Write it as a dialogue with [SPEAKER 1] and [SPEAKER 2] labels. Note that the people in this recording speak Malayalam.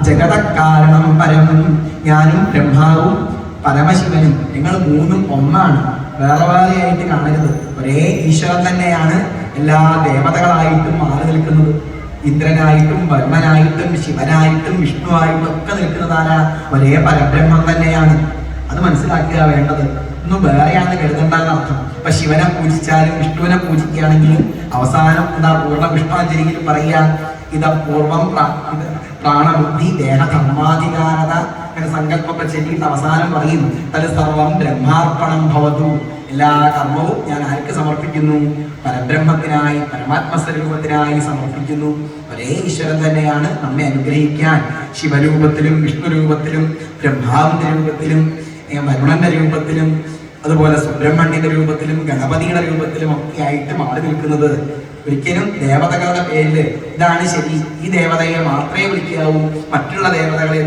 [SPEAKER 1] ജഗതക്കാരണം പരം. ഞാനും ബ്രഹ്മാവും പരമശിവനും നിങ്ങൾ മൂന്നും ഒന്നാണ്, വേറെ വേറെയായിട്ട് കാണരുത്. ഒരേ ഈശ്വരൻ തന്നെയാണ് എല്ലാ ദേവതകളായിട്ടും മാറി നിൽക്കുന്നത്. ഇന്ദ്രനായിട്ടും വർമ്മനായിട്ടും ശിവനായിട്ടും വിഷ്ണുവായിട്ടും ഒക്കെ നിൽക്കുന്നതാരാ? ഒരേ പരബ്രഹ്മം തന്നെയാണ്. അത് മനസ്സിലാക്കുക വേണ്ടത്. ഒന്നും വേറെയാണെന്ന് കരുതണ്ടെന്നർത്ഥം. ഇപ്പൊ ശിവനെ പൂജിച്ചാലും വിഷ്ണുവിനെ പൂജിക്കുകയാണെങ്കിലും അവസാനം എന്താ പൂർണ്ണ വിഷ്ണുവഞ്ചരിയിൽ പറയുക, ഇത പൂർവം പ്രാണബുദ്ധി ദേഹധർമാധികാരത അങ്ങനെ സങ്കല്പമൊക്കെ ചെല്ലിയിട്ട് അവസാനം പറയും തത് സർവം ബ്രഹ്മാർപ്പണം ഭവതു. എല്ലാ കർമ്മവും ഞാൻ ആർക്ക് സമർപ്പിക്കുന്നു? പരബ്രഹ്മത്തിനായി, പരമാത്മസ്വരൂപത്തിനായി സമർപ്പിക്കുന്നു. ഒരേ ഈശ്വരൻ തന്നെയാണ് നമ്മെ അനുഗ്രഹിക്കാൻ ശിവരൂപത്തിലും വിഷ്ണു രൂപത്തിലും ബ്രഹ്മാവിന്റെ രൂപത്തിലും വരുണന്റെ രൂപത്തിലും അതുപോലെ സുബ്രഹ്മണ്യന്റെ രൂപത്തിലും ഗണപതിയുടെ രൂപത്തിലും ഒക്കെ ആയിട്ട് മാറി നിൽക്കുന്നത്. ഒരിക്കലും ദേവതകളുടെ പേരില് ഇതാണ് ശരി, ഈ ദേവതയെ മാത്രമേ വിളിക്കാവൂ, മറ്റുള്ള ദേവതകളെ